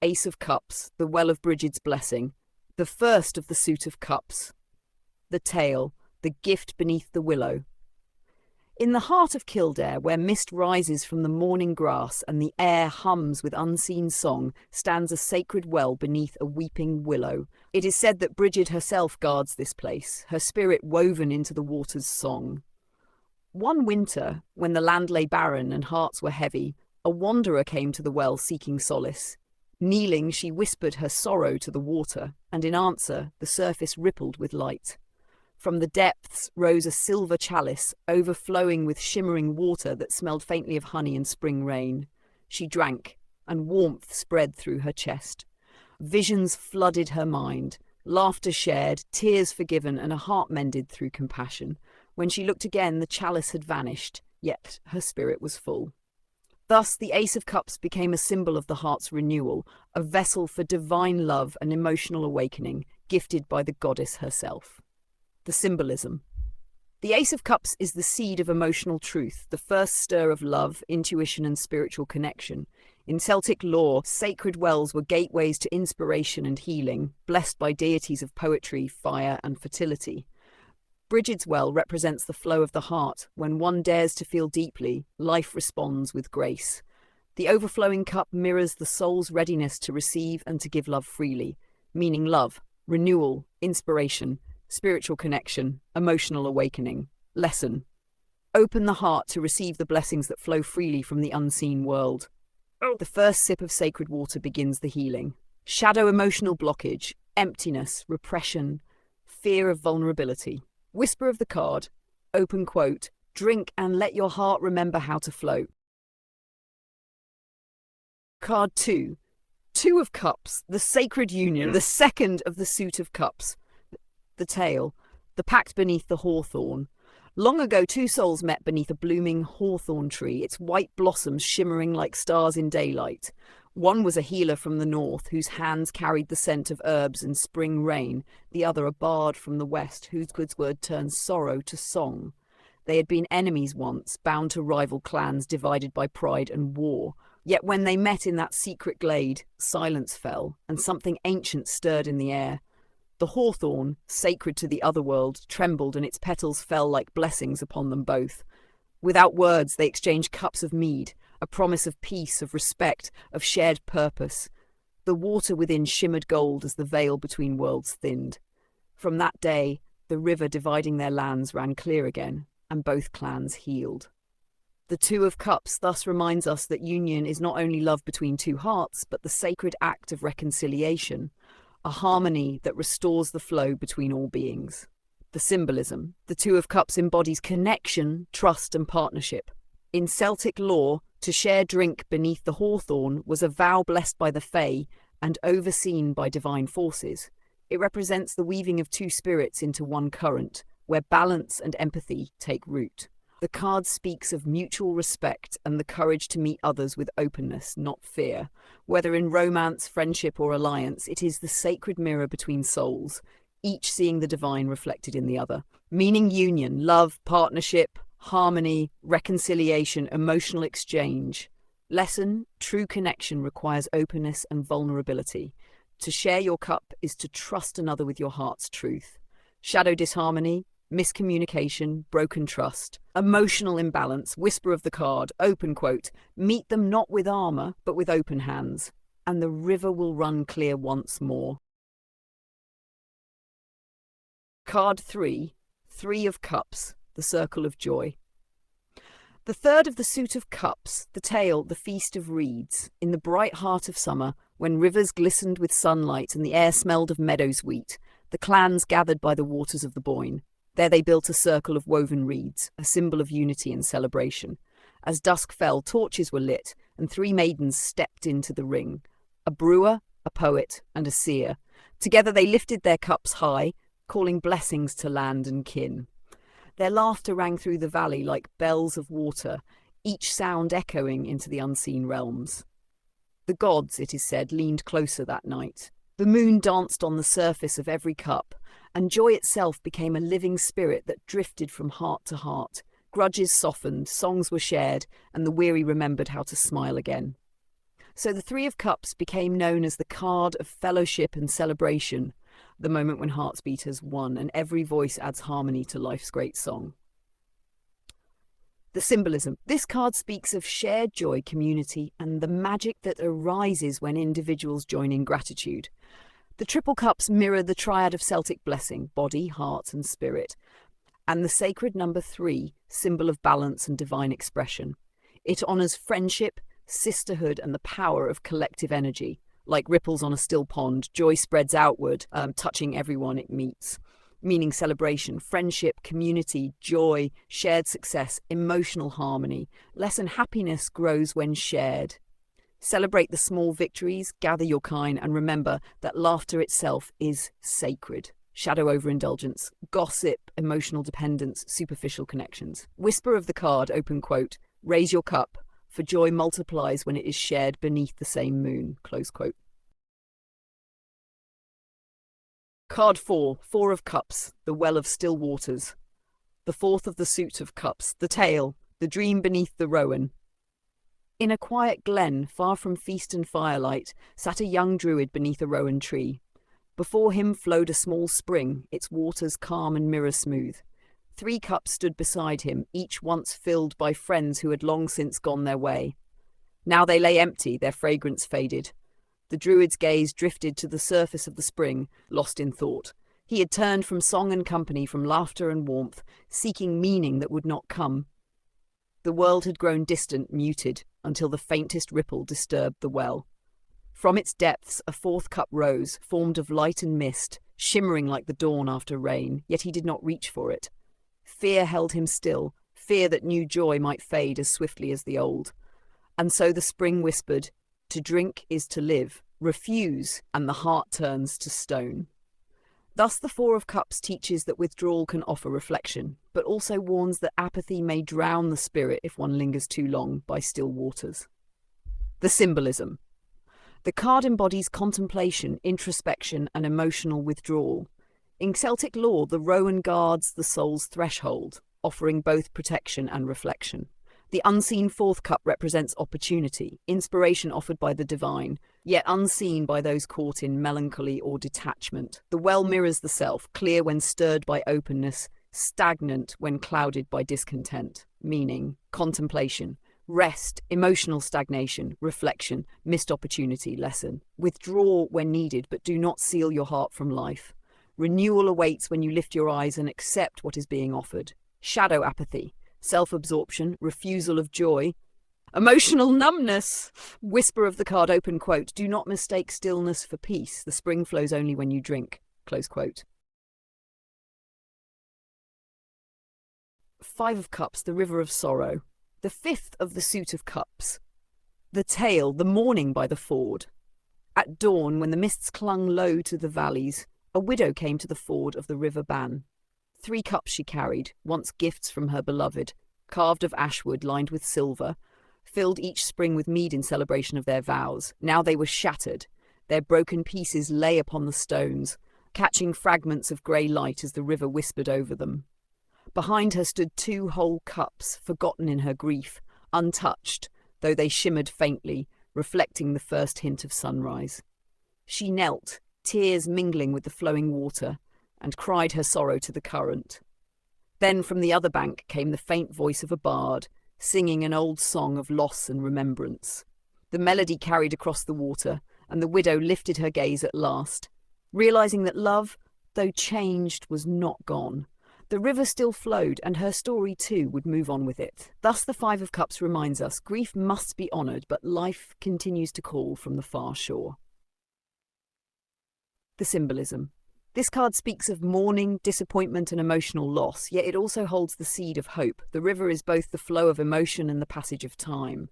Ace of Cups, the well of Brigid's blessing. The first of the suit of cups. The tale, the gift beneath the willow. In the heart of Kildare, where mist rises from the morning grass and the air hums with unseen song, stands a sacred well beneath a weeping willow. It is said that Brigid herself guards this place, her spirit woven into the water's song. One winter, when the land lay barren and hearts were heavy, a wanderer came to the well seeking solace. Kneeling, she whispered her sorrow to the water, and in answer, the surface rippled with light. From the depths rose a silver chalice, overflowing with shimmering water that smelled faintly of honey and spring rain. She drank, and warmth spread through her chest. Visions flooded her mind, laughter shared, tears forgiven, and a heart mended through compassion. When she looked again, the chalice had vanished, yet her spirit was full. Thus, the Ace of Cups became a symbol of the heart's renewal, a vessel for divine love and emotional awakening, gifted by the goddess herself. The symbolism. The Ace of Cups is the seed of emotional truth, the first stir of love, intuition, and spiritual connection. In Celtic lore, sacred wells were gateways to inspiration and healing, blessed by deities of poetry, fire, and fertility. Brigid's well represents the flow of the heart. When one dares to feel deeply, life responds with grace. The overflowing cup mirrors the soul's readiness to receive and to give love freely, meaning love, renewal, inspiration, spiritual connection, emotional awakening. Lesson. Open the heart to receive the blessings that flow freely from the unseen world. The first sip of sacred water begins the healing. Shadow emotional blockage, emptiness, repression, fear of vulnerability. Whisper of the card. Open quote. Drink and let your heart remember how to float. Card 2. Two of Cups, the sacred union, the second of the suit of cups. The tale, the pact beneath the hawthorn. Long ago, two souls met beneath a blooming hawthorn tree, its white blossoms shimmering like stars in daylight. One was a healer from the north, whose hands carried the scent of herbs and spring rain. The other a bard from the west, whose good word turned sorrow to song. They had been enemies once, bound to rival clans divided by pride and war. Yet when they met in that secret glade, silence fell, and something ancient stirred in the air. The hawthorn, sacred to the other world, trembled, and its petals fell like blessings upon them both. Without words, they exchanged cups of mead, a promise of peace, of respect, of shared purpose. The water within shimmered gold as the veil between worlds thinned. From that day, the river dividing their lands ran clear again, and both clans healed. The Two of Cups thus reminds us that union is not only love between two hearts, but the sacred act of reconciliation, a harmony that restores the flow between all beings. The symbolism. The Two of Cups embodies connection, trust, and partnership. In Celtic lore, to share drink beneath the hawthorn was a vow blessed by the Fae and overseen by divine forces. It represents the weaving of two spirits into one current, where balance and empathy take root. The card speaks of mutual respect and the courage to meet others with openness, not fear. Whether in romance, friendship, or alliance, it is the sacred mirror between souls, each seeing the divine reflected in the other. Meaning union, love, partnership, harmony, reconciliation, emotional exchange. Lesson: true connection requires openness and vulnerability. To share your cup is to trust another with your heart's truth. Shadow disharmony, miscommunication, broken trust, emotional imbalance, whisper of the card, open quote, meet them not with armor, but with open hands, and the river will run clear once more. Card 3, Three of Cups, the circle of joy. The third of the suit of cups, the tale, the feast of reeds. In the bright heart of summer, when rivers glistened with sunlight and the air smelled of meadows wheat, the clans gathered by the waters of the Boyne. There they built a circle of woven reeds, a symbol of unity and celebration. As dusk fell, torches were lit, and three maidens stepped into the ring. A brewer, a poet, and a seer. Together they lifted their cups high, calling blessings to land and kin. Their laughter rang through the valley like bells of water, each sound echoing into the unseen realms. The gods, it is said, leaned closer that night. The moon danced on the surface of every cup, and joy itself became a living spirit that drifted from heart to heart. Grudges softened, songs were shared, and the weary remembered how to smile again. So the Three of Cups became known as the card of fellowship and celebration, the moment when hearts beat as one and every voice adds harmony to life's great song. The symbolism. This card speaks of shared joy, community, and the magic that arises when individuals join in gratitude. The Triple Cups mirror the triad of Celtic blessing, body, heart, and spirit, and the sacred number 3, symbol of balance and divine expression. It honours friendship, sisterhood, and the power of collective energy. Like ripples on a still pond, joy spreads outward, touching everyone it meets. Meaning celebration, friendship, community, joy, shared success, emotional harmony. Lesson happiness grows when shared. Celebrate the small victories, gather your kind, and remember that laughter itself is sacred. Shadow overindulgence, gossip, emotional dependence, superficial connections. Whisper of the card, open quote, raise your cup, for joy multiplies when it is shared beneath the same moon, close quote. Card 4, Four of Cups, the well of still waters. The fourth of the suit of cups, the tale, the dream beneath the rowan. In a quiet glen, far from feast and firelight, sat a young druid beneath a rowan tree. Before him flowed a small spring, its waters calm and mirror smooth. 3 cups stood beside him, each once filled by friends who had long since gone their way. Now they lay empty, their fragrance faded. The druid's gaze drifted to the surface of the spring, lost in thought. He had turned from song and company, from laughter and warmth, seeking meaning that would not come. The world had grown distant, muted, until the faintest ripple disturbed the well. From its depths a 4th cup rose, formed of light and mist, shimmering like the dawn after rain, yet he did not reach for it. Fear held him still, fear that new joy might fade as swiftly as the old. And so the spring whispered, to drink is to live, refuse, and the heart turns to stone. Thus the 4 of Cups teaches that withdrawal can offer reflection, but also warns that apathy may drown the spirit if one lingers too long by still waters. The symbolism. The card embodies contemplation, introspection, and emotional withdrawal. In Celtic lore, the rowan guards the soul's threshold, offering both protection and reflection. The unseen 4th cup represents opportunity, inspiration offered by the divine, yet unseen by those caught in melancholy or detachment. The well mirrors the self, clear when stirred by openness, stagnant when clouded by discontent. Meaning, contemplation, rest, emotional stagnation, reflection, missed opportunity, lesson. Withdraw when needed, but do not seal your heart from life. Renewal awaits when you lift your eyes and accept what is being offered. Shadow apathy, self-absorption, refusal of joy, emotional numbness. Whisper of the card, open quote, do not mistake stillness for peace. The spring flows only when you drink, close quote. 5 of Cups, the river of sorrow. The 5th of the suit of cups. The tale, the morning by the ford. At dawn, when the mists clung low to the valleys, a widow came to the ford of the river Ban. 3 cups she carried, once gifts from her beloved, carved of ashwood lined with silver, filled each spring with mead in celebration of their vows. Now they were shattered. Their broken pieces lay upon the stones, catching fragments of grey light as the river whispered over them. Behind her stood 2 whole cups, forgotten in her grief, untouched, though they shimmered faintly, reflecting the first hint of sunrise. She knelt, tears mingling with the flowing water, and cried her sorrow to the current. Then from the other bank came the faint voice of a bard, singing an old song of loss and remembrance. The melody carried across the water, and the widow lifted her gaze at last, realizing that love, though changed, was not gone. The river still flowed, and her story too would move on with it. Thus the 5 of Cups reminds us, grief must be honoured, but life continues to call from the far shore. The symbolism. This card speaks of mourning, disappointment, and emotional loss, yet it also holds the seed of hope. The river is both the flow of emotion and the passage of time.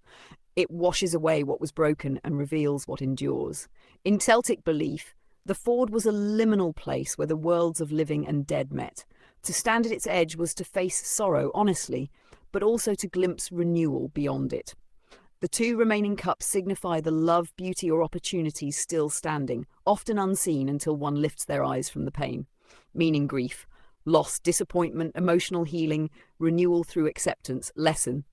It washes away what was broken and reveals what endures. In Celtic belief, the ford was a liminal place where the worlds of living and dead met. To stand at its edge was to face sorrow honestly, but also to glimpse renewal beyond it. The 2 remaining cups signify the love, beauty, or opportunities still standing, often unseen until one lifts their eyes from the pain. Meaning grief, loss, disappointment, emotional healing, renewal through acceptance, lesson.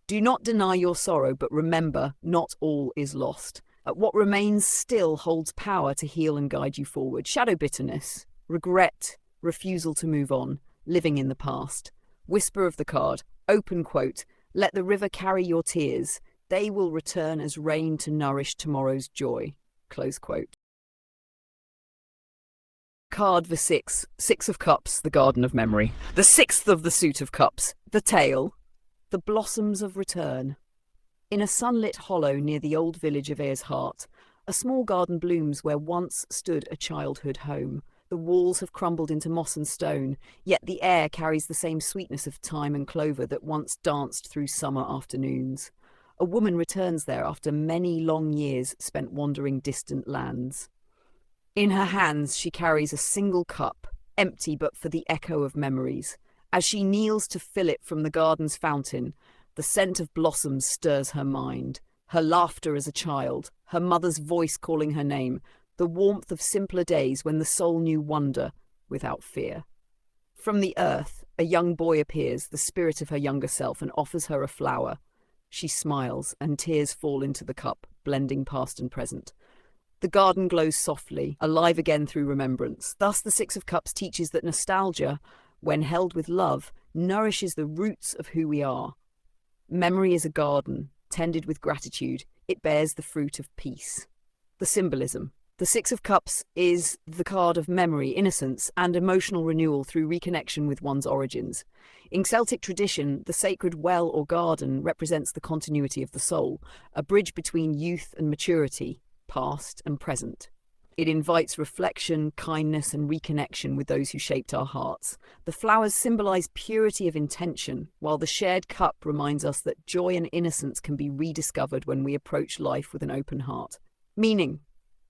Do not deny your sorrow, but remember, not all is lost. What remains still holds power to heal and guide you forward. Shadow bitterness, regret, refusal to move on, living in the past. Whisper of the card, open quote, let the river carry your tears. They will return as rain to nourish tomorrow's joy. Close quote. Card the six of cups, the garden of memory. The sixth of the suit of cups, the tail, the blossoms of return. In a sunlit hollow near the old village of Ayer's Heart, a small garden blooms where once stood a childhood home. The walls have crumbled into moss and stone, yet the air carries the same sweetness of thyme and clover that once danced through summer afternoons. A woman returns there after many long years spent wandering distant lands. In her hands she carries a single cup, empty but for the echo of memories. As she kneels to fill it from the garden's fountain, the scent of blossoms stirs her mind. Her laughter as a child, her mother's voice calling her name, the warmth of simpler days when the soul knew wonder without fear. From the earth, a young boy appears, the spirit of her younger self, and offers her a flower. She smiles, and tears fall into the cup, blending past and present. The garden glows softly, alive again through remembrance. Thus the Six of Cups teaches that nostalgia, when held with love, nourishes the roots of who we are. Memory is a garden, tended with gratitude. It bears the fruit of peace. The symbolism. The Six of Cups is the card of memory, innocence, and emotional renewal through reconnection with one's origins. In Celtic tradition, the sacred well or garden represents the continuity of the soul, a bridge between youth and maturity, past and present. It invites reflection, kindness, and reconnection with those who shaped our hearts. The flowers symbolize purity of intention, while the shared cup reminds us that joy and innocence can be rediscovered when we approach life with an open heart. Meaning,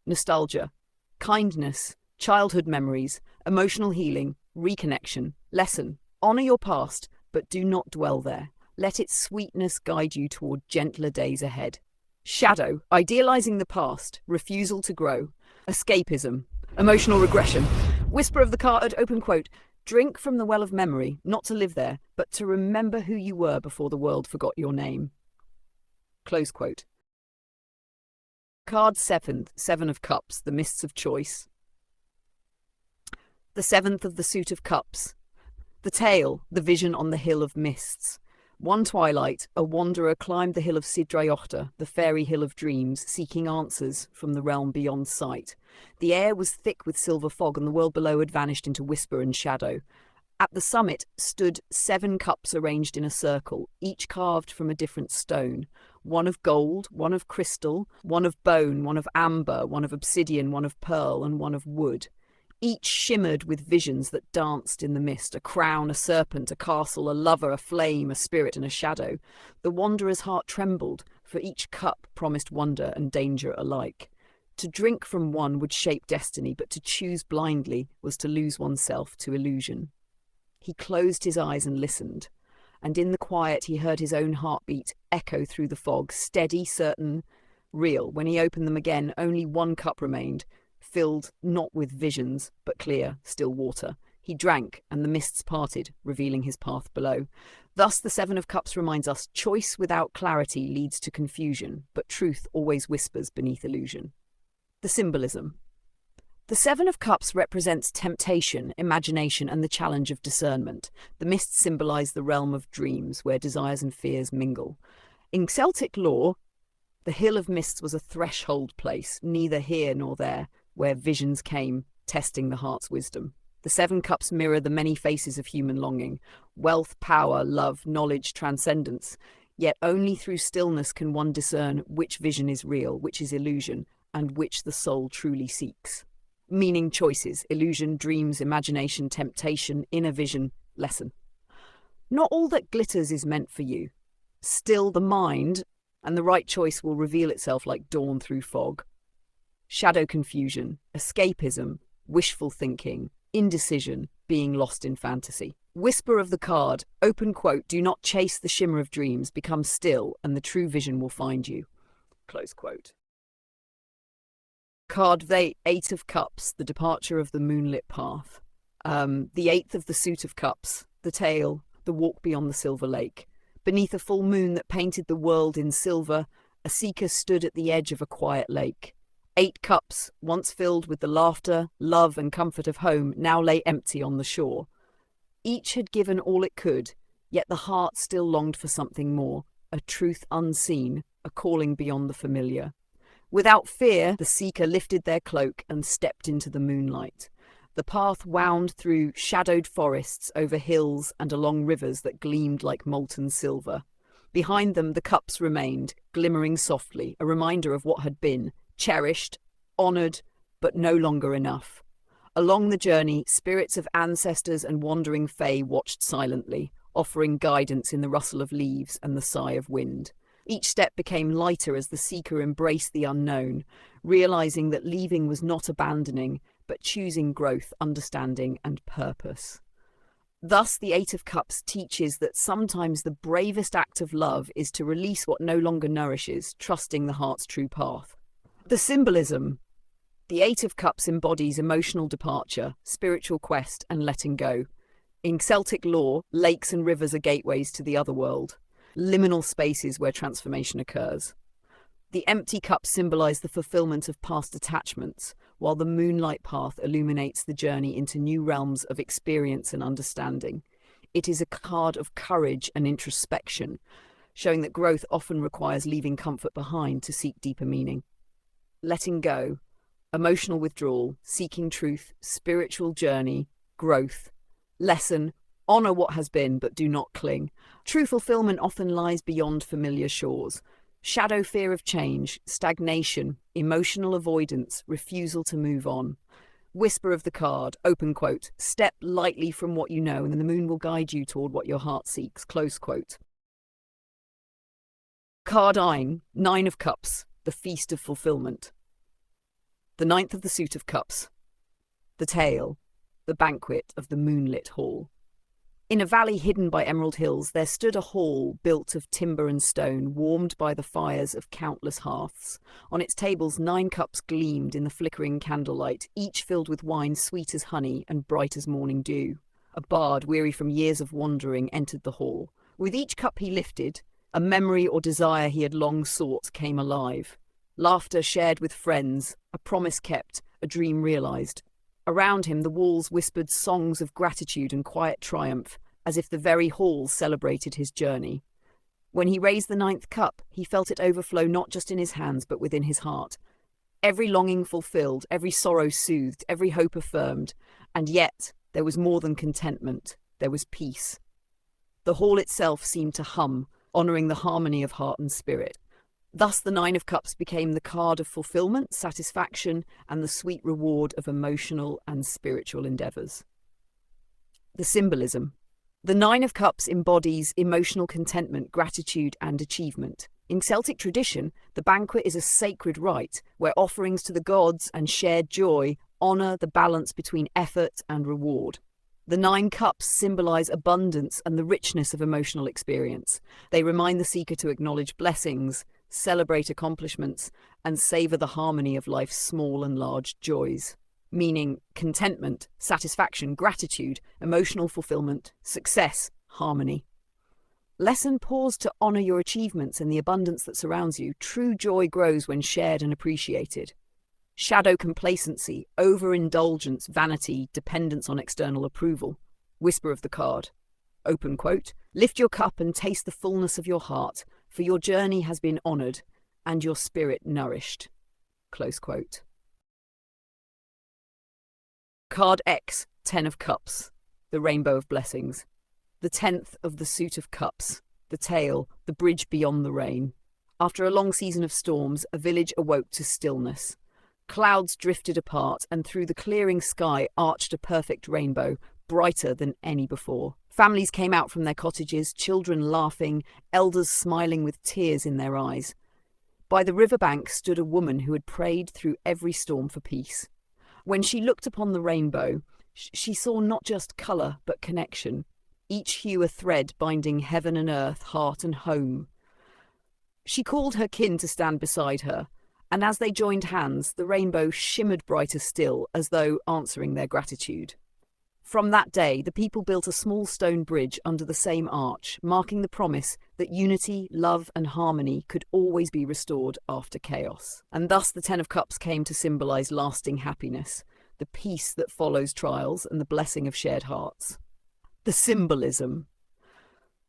nostalgia, kindness, childhood memories, emotional healing, reconnection. Lesson, honor your past, but do not dwell there. Let its sweetness guide you toward gentler days ahead. Shadow, idealizing the past, refusal to grow. Escapism, emotional regression. Whisper of the card, open quote, drink from the well of memory, not to live there, but to remember who you were before the world forgot your name. Close quote. Card seventh, Seven of Cups, the mists of choice. The seventh of the suit of cups. The tale, the vision on the hill of mists. One twilight, a wanderer climbed the hill of Sidrayochta, the fairy hill of dreams, seeking answers from the realm beyond sight. The air was thick with silver fog, and the world below had vanished into whisper and shadow. At the summit stood 7 cups arranged in a circle, each carved from a different stone. One of gold, one of crystal, one of bone, one of amber, one of obsidian, one of pearl, and one of wood. Each shimmered with visions that danced in the mist, a crown, a serpent, a castle, a lover, a flame, a spirit, and a shadow. The wanderer's heart trembled, for each cup promised wonder and danger alike. To drink from one would shape destiny, but to choose blindly was to lose oneself to illusion. He closed his eyes and listened, and in the quiet he heard his own heartbeat echo through the fog, steady, certain, real. When he opened them again, only one cup remained, filled not with visions, but clear, still water. He drank, and the mists parted, revealing his path below. Thus the Seven of Cups reminds us, choice without clarity leads to confusion, but truth always whispers beneath illusion. The symbolism. The Seven of Cups represents temptation, imagination, and the challenge of discernment. The mists symbolize the realm of dreams, where desires and fears mingle. In Celtic lore, the Hill of Mists was a threshold place, neither here nor there, where visions came, testing the heart's wisdom. The 7 cups mirror the many faces of human longing: wealth, power, love, knowledge, transcendence. Yet only through stillness can one discern which vision is real, which is illusion, and which the soul truly seeks. Meaning, choices, illusion, dreams, imagination, temptation, inner vision. Lesson. Not all that glitters is meant for you. Still the mind, and the right choice will reveal itself like dawn through fog. Shadow confusion, escapism, wishful thinking, indecision, being lost in fantasy. Whisper of the card, open quote, do not chase the shimmer of dreams, become still, and the true vision will find you. Close quote. Card the 8 of Cups, the departure of the moonlit path. The 8th of the suit of cups, the tale, the walk beyond the silver lake. Beneath a full moon that painted the world in silver, a seeker stood at the edge of a quiet lake. 8 cups, once filled with the laughter, love, and comfort of home, now lay empty on the shore. Each had given all it could, yet the heart still longed for something more, a truth unseen, a calling beyond the familiar. Without fear, the seeker lifted their cloak and stepped into the moonlight. The path wound through shadowed forests, over hills, and along rivers that gleamed like molten silver. Behind them, the cups remained, glimmering softly, a reminder of what had been, cherished, honoured, but no longer enough. Along the journey, spirits of ancestors and wandering fae watched silently, offering guidance in the rustle of leaves and the sigh of wind. Each step became lighter as the seeker embraced the unknown, realizing that leaving was not abandoning, but choosing growth, understanding, and purpose. Thus, the 8 of Cups teaches that sometimes the bravest act of love is to release what no longer nourishes, trusting the heart's true path. The symbolism. The 8 of Cups embodies emotional departure, spiritual quest, and letting go. In Celtic lore, lakes and rivers are gateways to the other world, liminal spaces where transformation occurs. The empty cups symbolize the fulfillment of past attachments, while the moonlight path illuminates the journey into new realms of experience and understanding. It is a card of courage and introspection, showing that growth often requires leaving comfort behind to seek deeper meaning. Letting go, emotional withdrawal, seeking truth, spiritual journey, growth, lesson, honor what has been but do not cling. True fulfillment often lies beyond familiar shores. Shadow fear of change, stagnation, emotional avoidance, refusal to move on. Whisper of the card, open quote, step lightly from what you know and the moon will guide you toward what your heart seeks, close quote. Card 9 of Cups, the feast of fulfillment. The 9th of the suit of cups. The tale, the banquet of the moonlit hall. In a valley hidden by emerald hills, there stood a hall built of timber and stone, warmed by the fires of countless hearths. On its tables 9 cups gleamed in the flickering candlelight, each filled with wine sweet as honey and bright as morning dew. A bard, weary from years of wandering, entered the hall. With each cup he lifted, a memory or desire he had long sought came alive. Laughter shared with friends, a promise kept, a dream realized. Around him the walls whispered songs of gratitude and quiet triumph, as if the very halls celebrated his journey. When he raised the 9th cup, he felt it overflow not just in his hands but within his heart. Every longing fulfilled, every sorrow soothed, every hope affirmed, and yet there was more than contentment, there was peace. The hall itself seemed to hum, honouring the harmony of heart and spirit. Thus the 9 of Cups became the card of fulfillment, satisfaction, and the sweet reward of emotional and spiritual endeavours. The symbolism. The 9 of Cups embodies emotional contentment, gratitude, and achievement. In Celtic tradition, the banquet is a sacred rite where offerings to the gods and shared joy honour the balance between effort and reward. The 9 cups symbolise abundance and the richness of emotional experience. They remind the seeker to acknowledge blessings, celebrate accomplishments, and savour the harmony of life's small and large joys. Meaning contentment, satisfaction, gratitude, emotional fulfillment, success, harmony. Lesson: pause to honour your achievements and the abundance that surrounds you. True joy grows when shared and appreciated. Shadow complacency, overindulgence, vanity, dependence on external approval. Whisper of the card. Open quote. Lift your cup and taste the fullness of your heart, for your journey has been honoured and your spirit nourished. Close quote. Card X, 10 of Cups, the Rainbow of Blessings. The 10th of the Suit of Cups, the tale, the bridge beyond the rain. After a long season of storms, a village awoke to stillness. Clouds drifted apart, and through the clearing sky arched a perfect rainbow, brighter than any before. Families came out from their cottages, children laughing, elders smiling with tears in their eyes. By the riverbank stood a woman who had prayed through every storm for peace. When she looked upon the rainbow, she saw not just colour, but connection, each hue a thread binding heaven and earth, heart and home. She called her kin to stand beside her, and as they joined hands, the rainbow shimmered brighter still, as though answering their gratitude. From that day, the people built a small stone bridge under the same arch, marking the promise that unity, love, and harmony could always be restored after chaos. And thus the Ten of Cups came to symbolize lasting happiness, the peace that follows trials, and the blessing of shared hearts. The symbolism.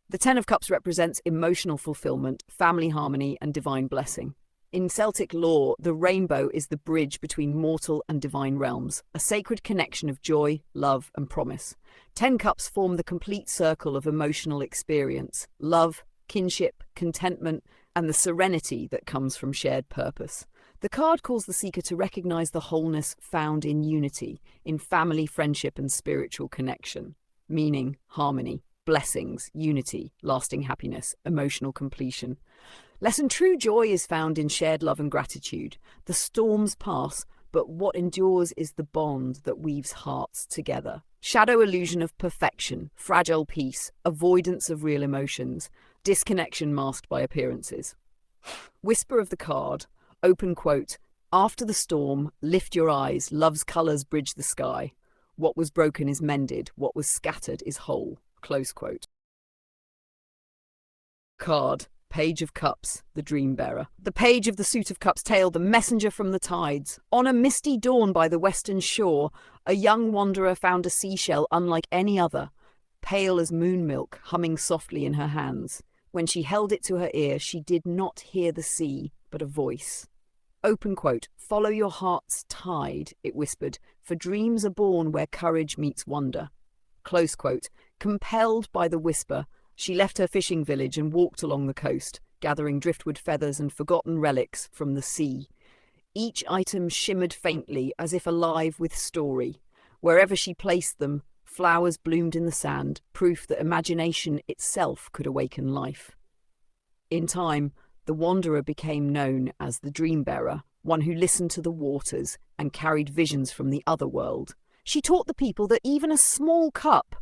The Ten of Cups represents emotional fulfillment, family harmony, and divine blessing. In Celtic lore, the rainbow is the bridge between mortal and divine realms, a sacred connection of joy, love, and promise. 10 cups form the complete circle of emotional experience, love, kinship, contentment, and the serenity that comes from shared purpose. The card calls the seeker to recognize the wholeness found in unity, in family, friendship, and spiritual connection, meaning harmony, blessings, unity, lasting happiness, emotional completion. Lesson: true joy is found in shared love and gratitude. The storms pass, but what endures is the bond that weaves hearts together. Shadow illusion of perfection, fragile peace, avoidance of real emotions, disconnection masked by appearances. Whisper of the card, open quote, after the storm, lift your eyes, love's colours bridge the sky. What was broken is mended, what was scattered is whole. Close quote. Card. Page of Cups, the dream bearer. The page of the suit of cups tail, the messenger from the tides. On a misty dawn by the western shore, a young wanderer found a seashell unlike any other, pale as moon milk, humming softly in her hands. When she held it to her ear, she did not hear the sea, but a voice. Open quote, follow your heart's tide, it whispered, for dreams are born where courage meets wonder. Close quote. Compelled by the whisper, she left her fishing village and walked along the coast, gathering driftwood feathers and forgotten relics from the sea. Each item shimmered faintly, as if alive with story. Wherever she placed them, flowers bloomed in the sand, proof that imagination itself could awaken life. In time, the wanderer became known as the dream bearer, one who listened to the waters and carried visions from the other world. She taught the people that even a small cup,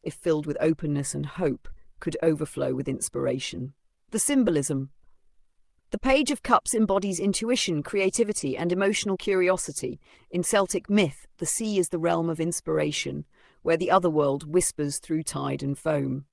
if filled with openness and hope, could overflow with inspiration. The symbolism. The Page of Cups embodies intuition, creativity, and emotional curiosity. In Celtic myth, the sea is the realm of inspiration, where the other world whispers through tide and foam.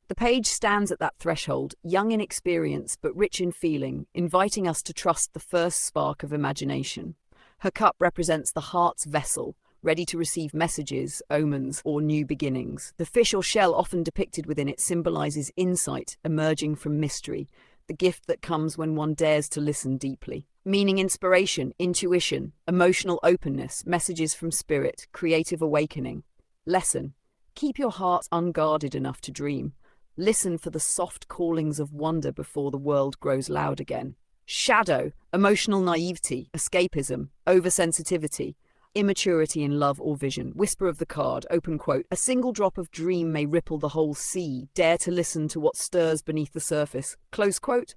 The page stands at that threshold, young in experience but rich in feeling, inviting us to trust the first spark of imagination. Her cup represents the heart's vessel, ready to receive messages, omens, or new beginnings. The fish or shell often depicted within it symbolizes insight emerging from mystery, the gift that comes when one dares to listen deeply. Meaning inspiration, intuition, emotional openness, messages from spirit, creative awakening. Lesson: keep your heart unguarded enough to dream. Listen for the soft callings of wonder before the world grows loud again. Shadow: emotional naivety, escapism, oversensitivity, immaturity in love or vision. Whisper of the card, open quote, a single drop of dream may ripple the whole sea. Dare to listen to what stirs beneath the surface. Close quote.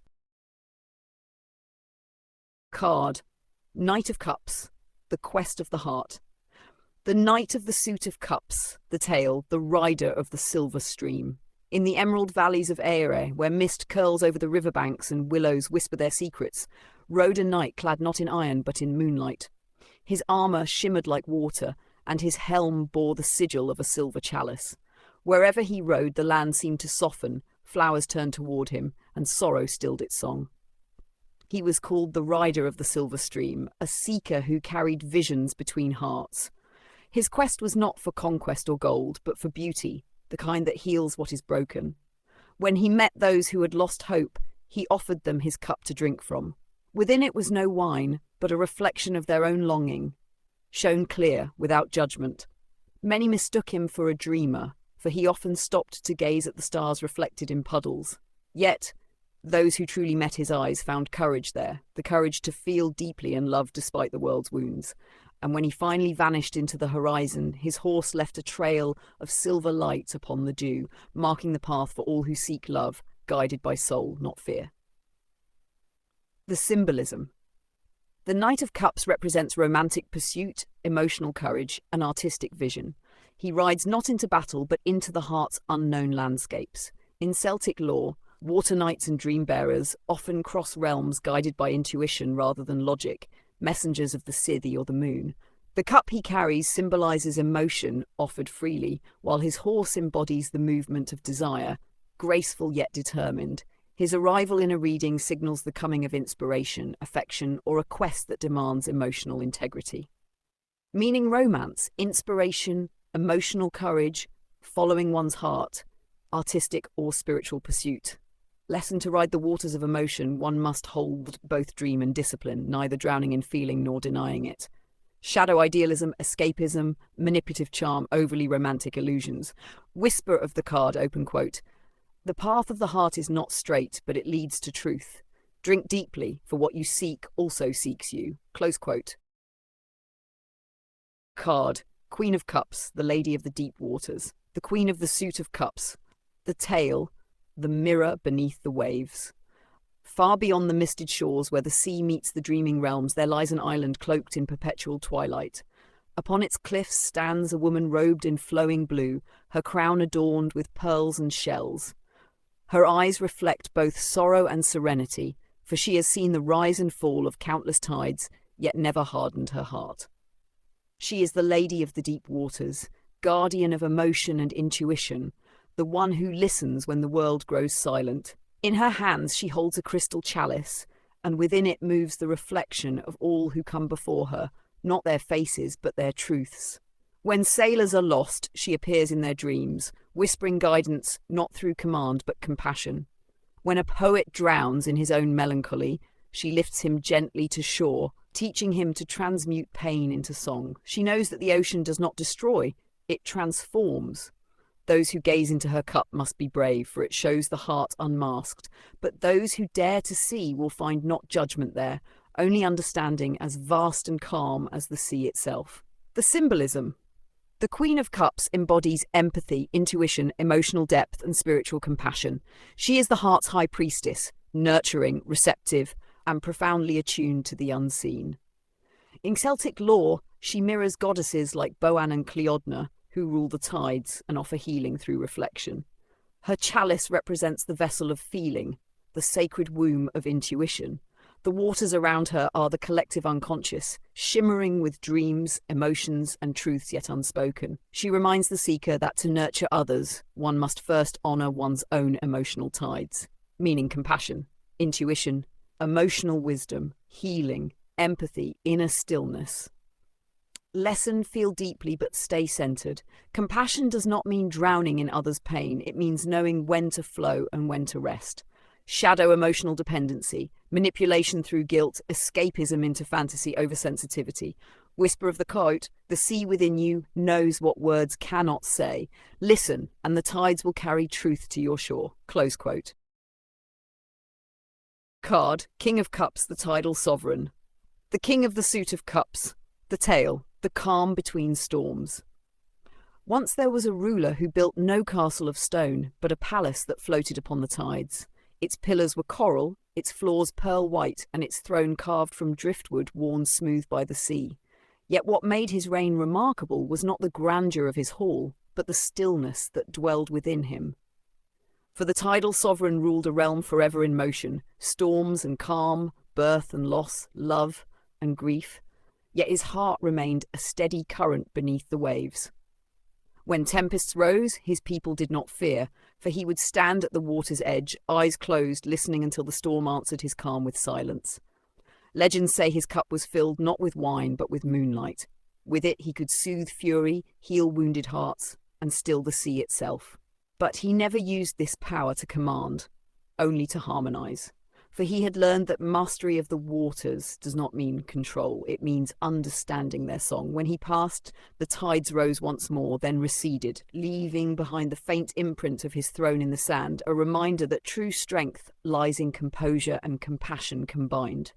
Card. Knight of Cups, the quest of the heart. The Knight of the Suit of Cups, the tale, the rider of the silver stream. In the emerald valleys of Eire, where mist curls over the riverbanks and willows whisper their secrets, rode a knight clad not in iron but in moonlight. His armour shimmered like water, and his helm bore the sigil of a silver chalice. Wherever he rode, the land seemed to soften, flowers turned toward him, and sorrow stilled its song. He was called the Rider of the Silver Stream, a seeker who carried visions between hearts. His quest was not for conquest or gold, but for beauty, the kind that heals what is broken. When he met those who had lost hope, he offered them his cup to drink from. Within it was no wine, but a reflection of their own longing, shown clear, without judgment. Many mistook him for a dreamer, for he often stopped to gaze at the stars reflected in puddles. Yet, those who truly met his eyes found courage there, the courage to feel deeply and love despite the world's wounds. And when he finally vanished into the horizon, his horse left a trail of silver light upon the dew, marking the path for all who seek love, guided by soul, not fear. The symbolism. The Knight of Cups represents romantic pursuit, emotional courage, and artistic vision. He rides not into battle, but into the heart's unknown landscapes. In Celtic lore, water knights and dream bearers often cross realms guided by intuition rather than logic, messengers of the Cithie or the moon. The cup he carries symbolizes emotion offered freely, while his horse embodies the movement of desire, graceful yet determined. His arrival in a reading signals the coming of inspiration, affection, or a quest that demands emotional integrity. Meaning romance, inspiration, emotional courage, following one's heart, artistic or spiritual pursuit. Lesson: to ride the waters of emotion, one must hold both dream and discipline, neither drowning in feeling nor denying it. Shadow idealism, escapism, manipulative charm, overly romantic illusions. Whisper of the card, open quote. The path of the heart is not straight, but it leads to truth. Drink deeply, for what you seek also seeks you. Close quote. Card: Queen of Cups, the Lady of the Deep Waters. The Queen of the Suit of Cups. The tail, the mirror beneath the waves. Far beyond the misted shores where the sea meets the dreaming realms, there lies an island cloaked in perpetual twilight. Upon its cliffs stands a woman robed in flowing blue, her crown adorned with pearls and shells. Her eyes reflect both sorrow and serenity, for she has seen the rise and fall of countless tides, yet never hardened her heart. She is the Lady of the Deep Waters, guardian of emotion and intuition, the one who listens when the world grows silent. In her hands she holds a crystal chalice, and within it moves the reflection of all who come before her, not their faces but their truths. When sailors are lost, she appears in their dreams, whispering guidance not through command but compassion. When a poet drowns in his own melancholy, she lifts him gently to shore, teaching him to transmute pain into song. She knows that the ocean does not destroy, it transforms. Those who gaze into her cup must be brave, for it shows the heart unmasked. But those who dare to see will find not judgment there, only understanding as vast and calm as the sea itself. The symbolism. The Queen of Cups embodies empathy, intuition, emotional depth, and spiritual compassion. She is the heart's high priestess, nurturing, receptive, and profoundly attuned to the unseen. In Celtic lore, she mirrors goddesses like Boan and Cleodna, who rule the tides and offer healing through reflection. Her chalice represents the vessel of feeling, the sacred womb of intuition. The waters around her are the collective unconscious, shimmering with dreams, emotions, and truths yet unspoken. She reminds the seeker that to nurture others, one must first honor one's own emotional tides, meaning compassion, intuition, emotional wisdom, healing, empathy, inner stillness. Lesson: feel deeply but stay centered. Compassion does not mean drowning in others' pain. It means knowing when to flow and when to rest. Shadow emotional dependency, manipulation through guilt, escapism into fantasy oversensitivity. Whisper of the quote: the sea within you knows what words cannot say. Listen, and the tides will carry truth to your shore. Close quote. Card: King of Cups, the tidal sovereign. The King of the Suit of Cups. The tail, the calm between storms. Once there was a ruler who built no castle of stone, but a palace that floated upon the tides. Its pillars were coral, its floors pearl white, and its throne carved from driftwood worn smooth by the sea. Yet what made his reign remarkable was not the grandeur of his hall, but the stillness that dwelled within him. For the tidal sovereign ruled a realm forever in motion, storms and calm, birth and loss, love and grief. Yet his heart remained a steady current beneath the waves. When tempests rose, his people did not fear, for he would stand at the water's edge, eyes closed, listening until the storm answered his calm with silence. Legends say his cup was filled not with wine, but with moonlight. With it he could soothe fury, heal wounded hearts, and still the sea itself. But he never used this power to command, only to harmonize. For he had learned that mastery of the waters does not mean control, it means understanding their song. When he passed, the tides rose once more, then receded, leaving behind the faint imprint of his throne in the sand, a reminder that true strength lies in composure and compassion combined.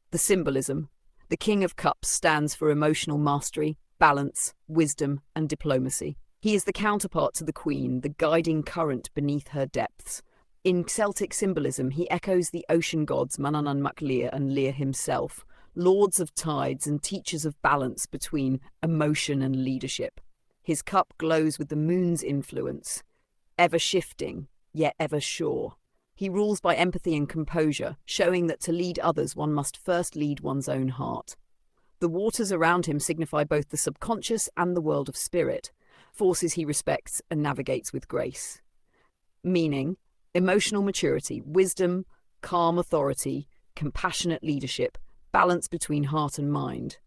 The symbolism. The King of Cups stands for emotional mastery, balance, wisdom, and diplomacy. He is the counterpart to the Queen, the guiding current beneath her depths. In Celtic symbolism, he echoes the ocean gods Manannán mac Lir and Lir himself, lords of tides and teachers of balance between emotion and leadership. His cup glows with the moon's influence, ever shifting, yet ever sure. He rules by empathy and composure, showing that to lead others one must first lead one's own heart. The waters around him signify both the subconscious and the world of spirit, forces he respects and navigates with grace. Meaning, emotional maturity, wisdom, calm authority, compassionate leadership, balance between heart and mind.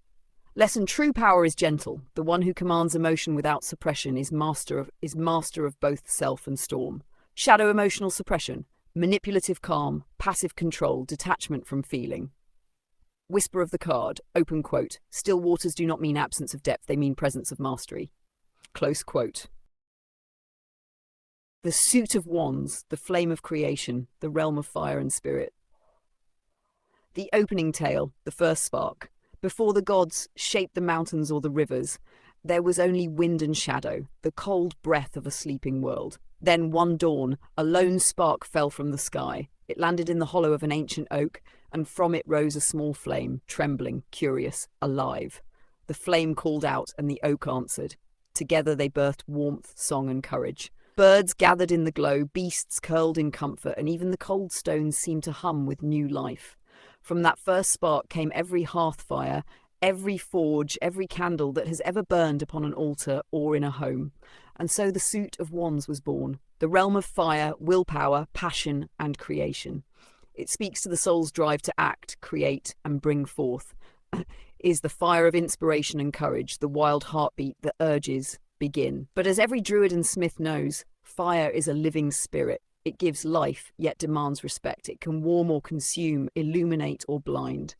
Lesson: true power is gentle. The one who commands emotion without suppression is master of both self and storm. Shadow: emotional suppression, manipulative calm, passive control, detachment from feeling. Whisper of the card, open quote, still waters do not mean absence of depth, they mean presence of mastery. Close quote. The suit of wands, the flame of creation, the realm of fire and spirit. The opening tale, the first spark. Before the gods shaped the mountains or the rivers, there was only wind and shadow, the cold breath of a sleeping world. Then one dawn, a lone spark fell from the sky. It landed in the hollow of an ancient oak, and from it rose a small flame, trembling, curious, alive. The flame called out, and the oak answered. Together they birthed warmth, song, and courage. Birds gathered in the glow, beasts curled in comfort, and even the cold stones seemed to hum with new life. From that first spark came every hearth fire, every forge, every candle that has ever burned upon an altar or in a home. And so the suit of wands was born, the realm of fire, willpower, passion, and creation. It speaks to the soul's drive to act, create, and bring forth. Is the fire of inspiration and courage, the wild heartbeat that urges, begin. But as every druid and smith knows, fire is a living spirit. It gives life, yet demands respect. It can warm or consume, illuminate or blind.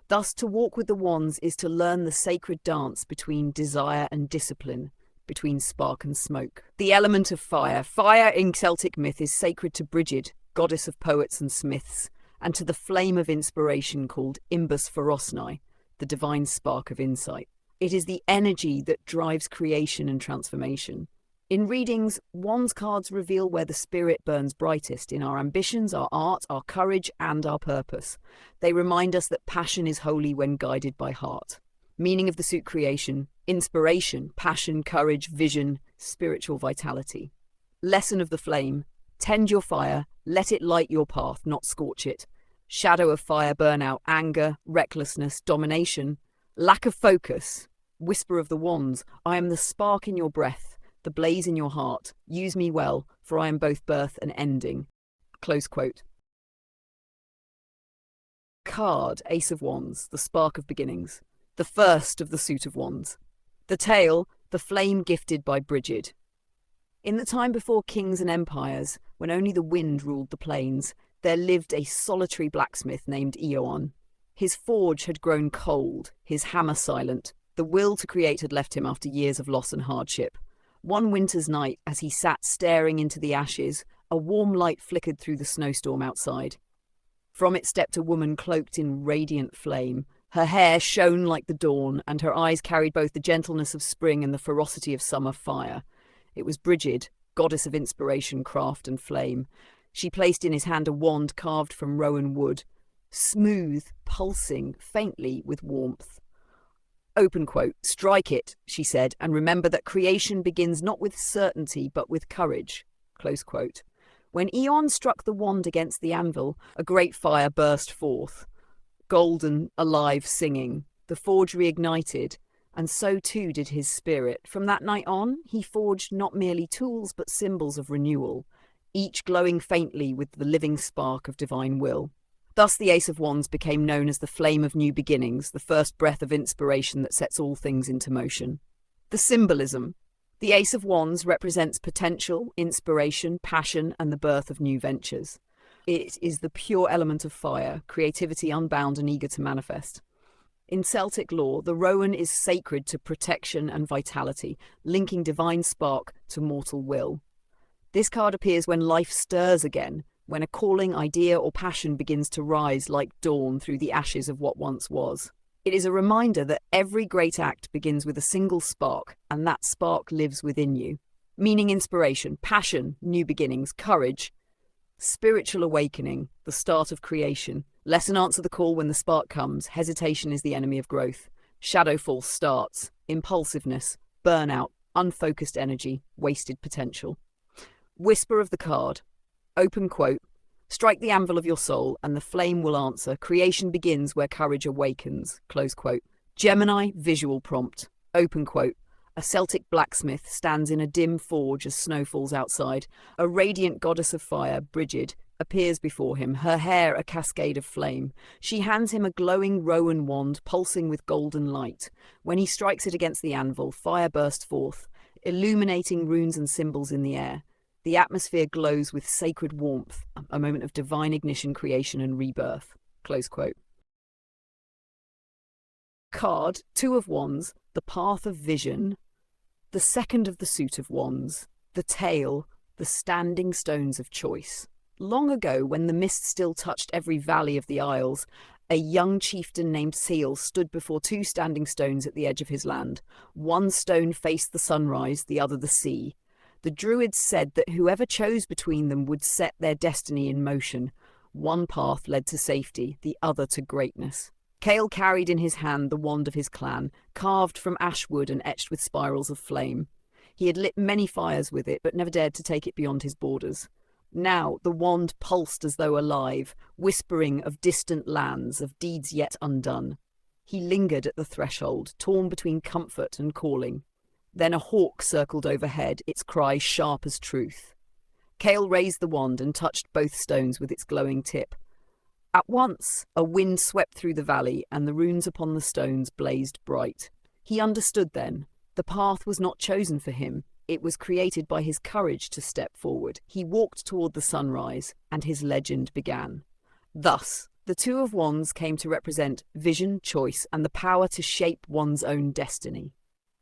Thus, to walk with the wands is to learn the sacred dance between desire and discipline, between spark and smoke. The element of fire. Fire in Celtic myth is sacred to Brigid, goddess of poets and smiths, and to the flame of inspiration called Imbus Ferocni, the divine spark of insight. It is the energy that drives creation and transformation. In readings, wands cards reveal where the spirit burns brightest, in our ambitions, our art, our courage, and our purpose. They remind us that passion is holy when guided by heart. Meaning of the suit: creation, inspiration, passion, courage, vision, spiritual vitality. Lesson of the flame: tend your fire, let it light your path, not scorch it. Shadow of fire: burnout, anger, recklessness, domination, lack of focus. Whisper of the wands: I am the spark in your breath, the blaze in your heart. Use me well, for I am both birth and ending. Close quote. Card: Ace of Wands, the spark of beginnings, the first of the suit of wands. The tale: the flame gifted by Brigid. In the time before kings and empires, when only the wind ruled the plains, there lived a solitary blacksmith named Eoin. His forge had grown cold, his hammer silent. The will to create had left him after years of loss and hardship. One winter's night, as he sat staring into the ashes, a warm light flickered through the snowstorm outside. From it stepped a woman cloaked in radiant flame. Her hair shone like the dawn, and her eyes carried both the gentleness of spring and the ferocity of summer fire. It was Brigid, goddess of inspiration, craft, and flame. She placed in his hand a wand carved from rowan wood, smooth, pulsing, faintly with warmth. Open quote, strike it, she said, and remember that creation begins not with certainty, but with courage. Close quote. When Eoin struck the wand against the anvil, a great fire burst forth. Golden, alive, singing. The forge reignited, and so too did his spirit. From that night on, he forged not merely tools, but symbols of renewal, each glowing faintly with the living spark of divine will. Thus the Ace of Wands became known as the flame of new beginnings, the first breath of inspiration that sets all things into motion. The symbolism. The Ace of Wands represents potential, inspiration, passion, and the birth of new ventures. It is the pure element of fire, creativity unbound and eager to manifest. In Celtic lore, the rowan is sacred to protection and vitality, linking divine spark to mortal will. This card appears when life stirs again, when a calling, idea, or passion begins to rise like dawn through the ashes of what once was. It is a reminder that every great act begins with a single spark, and that spark lives within you. Meaning: inspiration, passion, new beginnings, courage, spiritual awakening, the start of creation. Lesson: answer the call when the spark comes. Hesitation is the enemy of growth. Shadow false starts, impulsiveness, burnout, unfocused energy, wasted potential. Whisper of the card. Open quote, strike the anvil of your soul and the flame will answer. Creation begins where courage awakens. Close quote. Gemini visual prompt. Open quote. A Celtic blacksmith stands in a dim forge as snow falls outside. A radiant goddess of fire, Brigid, appears before him, her hair a cascade of flame. She hands him a glowing rowan wand pulsing with golden light. When he strikes it against the anvil, fire bursts forth, illuminating runes and symbols in the air. The atmosphere glows with sacred warmth, a moment of divine ignition, creation and rebirth. Close quote. Card, Two of Wands, the Path of Vision. The second of the suit of wands, the tail, the standing stones of choice. Long ago, when the mist still touched every valley of the Isles, a young chieftain named Seal stood before two standing stones at the edge of his land. One stone faced the sunrise, the other the sea. The Druids said that whoever chose between them would set their destiny in motion. One path led to safety, the other to greatness. Cale carried in his hand the wand of his clan, carved from ash wood and etched with spirals of flame. He had lit many fires with it, but never dared to take it beyond his borders. Now the wand pulsed as though alive, whispering of distant lands, of deeds yet undone. He lingered at the threshold, torn between comfort and calling. Then a hawk circled overhead, its cry sharp as truth. Cale raised the wand and touched both stones with its glowing tip. At once, a wind swept through the valley, and the runes upon the stones blazed bright. He understood then. The path was not chosen for him. It was created by his courage to step forward. He walked toward the sunrise, and his legend began. Thus, the Two of Wands came to represent vision, choice, and the power to shape one's own destiny.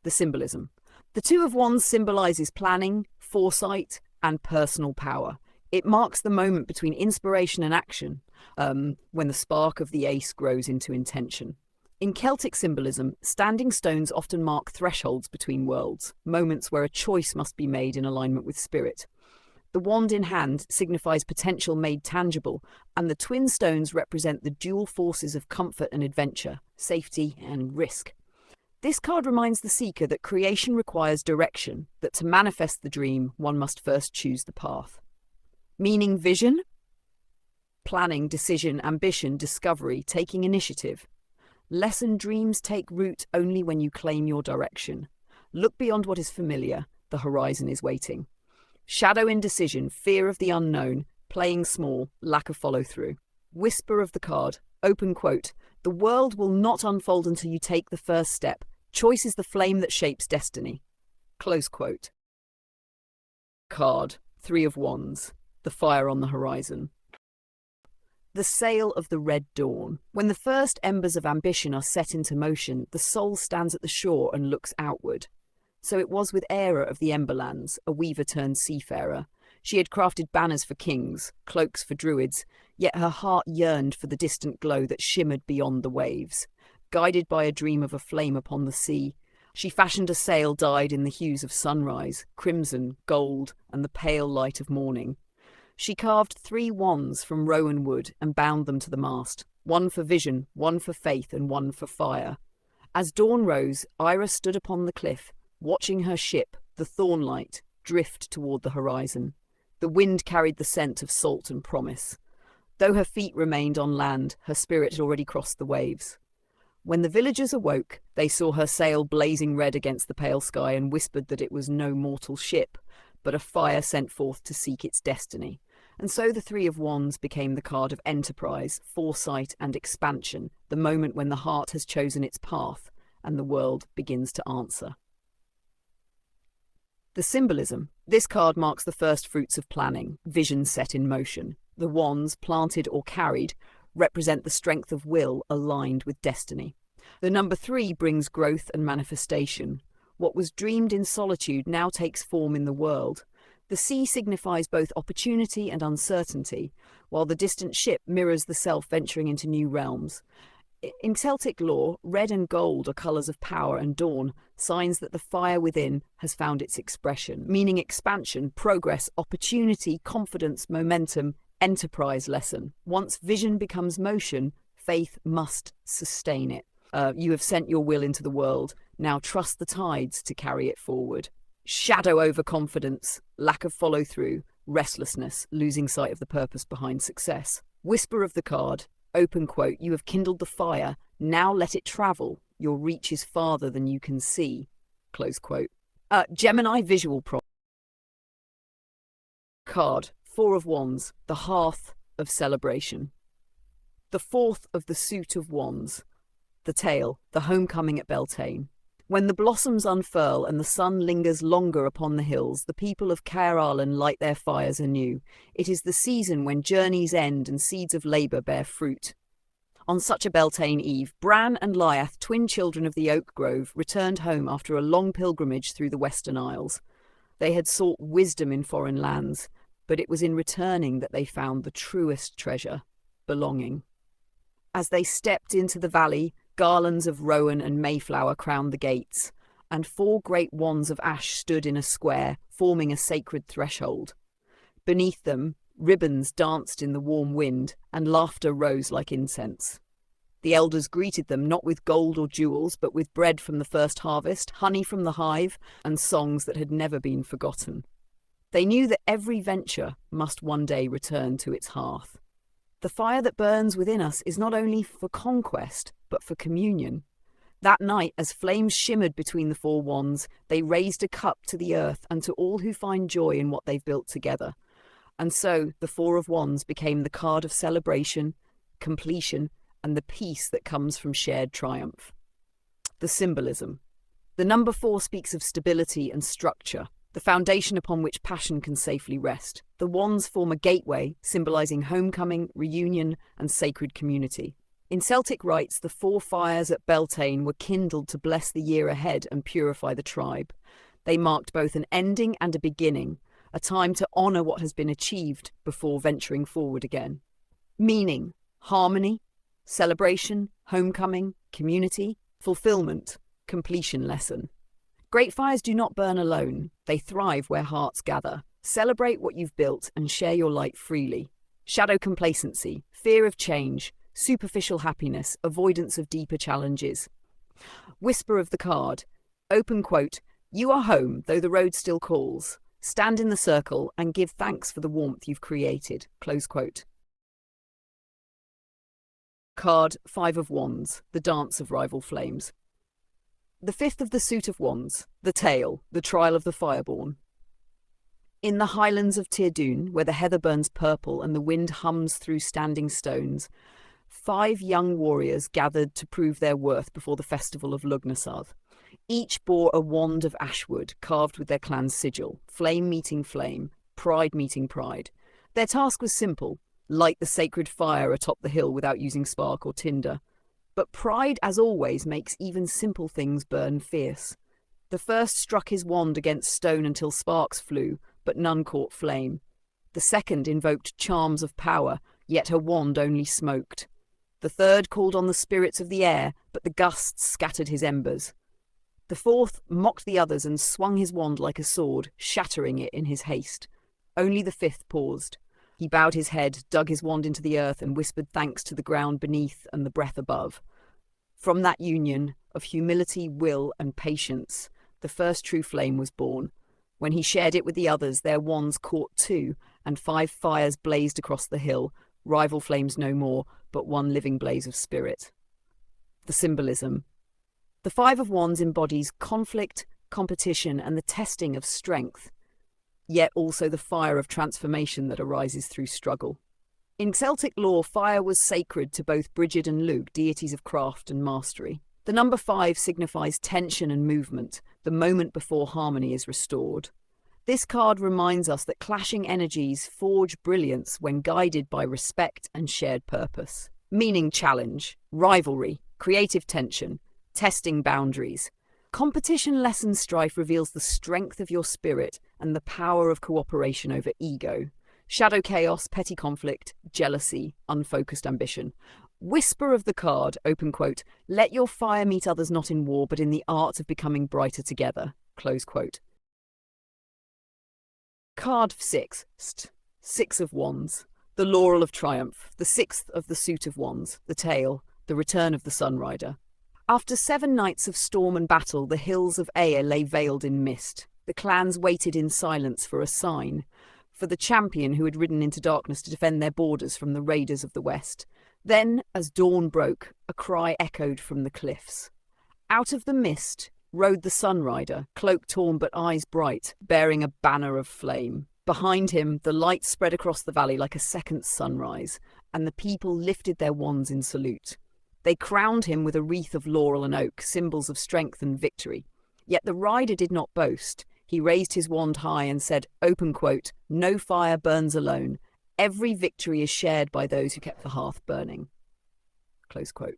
The symbolism. The Two of Wands symbolizes planning, foresight, and personal power. It marks the moment between inspiration and action, when the spark of the ace grows into intention. In Celtic symbolism, standing stones often mark thresholds between worlds, moments where a choice must be made in alignment with spirit. The wand in hand signifies potential made tangible, and the twin stones represent the dual forces of comfort and adventure, safety and risk. This card reminds the seeker that creation requires direction, that to manifest the dream, one must first choose the path. Meaning vision? Planning, decision, ambition, discovery, taking initiative. Lesson: dreams take root only when you claim your direction. Look beyond what is familiar, the horizon is waiting. Shadow: indecision, fear of the unknown, playing small, lack of follow-through. Whisper of the card, open quote, the world will not unfold until you take the first step. Choice is the flame that shapes destiny. Close quote. Card, Three of Wands, the fire on the horizon. The sail of the red dawn. When the first embers of ambition are set into motion, the soul stands at the shore and looks outward. So it was with Era of the Emberlands, a weaver turned seafarer. She had crafted banners for kings, cloaks for druids, yet her heart yearned for the distant glow that shimmered beyond the waves. Guided by a dream of a flame upon the sea, she fashioned a sail dyed in the hues of sunrise, crimson, gold, and the pale light of morning. She carved 3 wands from rowan wood and bound them to the mast, one for vision, one for faith, and one for fire. As dawn rose, Ira stood upon the cliff, watching her ship, the Thornlight, drift toward the horizon. The wind carried the scent of salt and promise. Though her feet remained on land, her spirit had already crossed the waves. When the villagers awoke, they saw her sail blazing red against the pale sky and whispered that it was no mortal ship, but a fire sent forth to seek its destiny. And so the Three of Wands became the card of enterprise, foresight, and expansion, the moment when the heart has chosen its path and the world begins to answer. The symbolism. This card marks the first fruits of planning, vision set in motion. The wands, planted or carried, represent the strength of will aligned with destiny. The number 3 brings growth and manifestation. What was dreamed in solitude now takes form in the world. The sea signifies both opportunity and uncertainty, while the distant ship mirrors the self venturing into new realms. In Celtic lore, red and gold are colours of power and dawn, signs that the fire within has found its expression, meaning expansion, progress, opportunity, confidence, momentum, enterprise lesson. Once vision becomes motion, faith must sustain it. You have sent your will into the world. Now trust the tides to carry it forward. Shadow over confidence, lack of follow-through, restlessness, losing sight of the purpose behind success. Whisper of the card, open quote, you have kindled the fire, now let it travel. your reach is farther than you can see. Close quote. Gemini visual prompt. Card, Four of Wands, the hearth of celebration. The fourth of the suit of wands, the tail, the homecoming at Beltane. When the blossoms unfurl and the sun lingers longer upon the hills, the people of Caer Arlen light their fires anew. It is the season when journeys end and seeds of labour bear fruit. On such a Beltane eve, Bran and Lyath, twin children of the oak grove, returned home after a long pilgrimage through the Western Isles. They had sought wisdom in foreign lands, but it was in returning that they found the truest treasure, belonging. As they stepped into the valley, garlands of rowan and mayflower crowned the gates, and four great wands of ash stood in a square, forming a sacred threshold. Beneath them, ribbons danced in the warm wind, and laughter rose like incense. The elders greeted them not with gold or jewels, but with bread from the first harvest, honey from the hive, and songs that had never been forgotten. They knew that every venture must one day return to its hearth. The fire that burns within us is not only for conquest, but for communion. That night, as flames shimmered between the four wands, they raised a cup to the earth and to all who find joy in what they've built together. And so the Four of Wands became the card of celebration, completion, and the peace that comes from shared triumph. The symbolism. The number 4 speaks of stability and structure, the foundation upon which passion can safely rest. The wands form a gateway, symbolizing homecoming, reunion, and sacred community. In Celtic rites, the 4 fires at Beltane were kindled to bless the year ahead and purify the tribe. They marked both an ending and a beginning, a time to honour what has been achieved before venturing forward again. Meaning, harmony, celebration, homecoming, community, fulfillment, completion lesson. Great fires do not burn alone. They thrive where hearts gather. Celebrate what you've built and share your light freely. Shadow complacency, fear of change, superficial happiness, avoidance of deeper challenges. Whisper of the card. Open quote, "You are home, though the road still calls. Stand in the circle and give thanks for the warmth you've created." Close quote. Card, 5 of Wands, the dance of rival flames. The fifth of the suit of wands, the tail, the trial of the fireborn. In the highlands of Tyrdoon, where the heather burns purple and the wind hums through standing stones, 5 young warriors gathered to prove their worth before the festival of Lughnasadh. Each bore a wand of ashwood carved with their clan's sigil, flame meeting flame, pride meeting pride. Their task was simple: light the sacred fire atop the hill without using spark or tinder. But pride, as always, makes even simple things burn fierce. The first struck his wand against stone until sparks flew, but none caught flame. The second invoked charms of power, yet her wand only smoked. The third called on the spirits of the air, but the gusts scattered his embers. The fourth mocked the others and swung his wand like a sword, shattering it in his haste. Only the fifth paused. He bowed his head, dug his wand into the earth, and whispered thanks to the ground beneath and the breath above. From that union of humility, will, and patience, the first true flame was born. When he shared it with the others, their wands caught too, and 5 fires blazed across the hill, rival flames no more, but one living blaze of spirit. The symbolism. The 5 of Wands embodies conflict, competition, and the testing of strength, yet also the fire of transformation that arises through struggle. In Celtic lore, fire was sacred to both Brigid and Lugh, deities of craft and mastery. The number 5 signifies tension and movement, the moment before harmony is restored. This card reminds us that clashing energies forge brilliance when guided by respect and shared purpose. Meaning challenge, rivalry, creative tension, testing boundaries. Competition lessens strife, reveals the strength of your spirit and the power of cooperation over ego. Shadow chaos, petty conflict, jealousy, unfocused ambition. Whisper of the card, open quote, "Let your fire meet others not in war, but in the art of becoming brighter together." Close quote. Card 6, 6 of Wands, the laurel of triumph, the 6th of the suit of wands, the tail, the return of the Sunrider. After 7 nights of storm and battle, the hills of Aya lay veiled in mist. The clans waited in silence for a sign, for the champion who had ridden into darkness to defend their borders from the raiders of the west. Then, as dawn broke, a cry echoed from the cliffs. Out of the mist rode the Sunrider, cloak torn but eyes bright, bearing a banner of flame. Behind him, the light spread across the valley like a second sunrise, and the people lifted their wands in salute. They crowned him with a wreath of laurel and oak, symbols of strength and victory. Yet the rider did not boast. He raised his wand high and said, open quote, "No fire burns alone. Every victory is shared by those who kept the hearth burning." Close quote.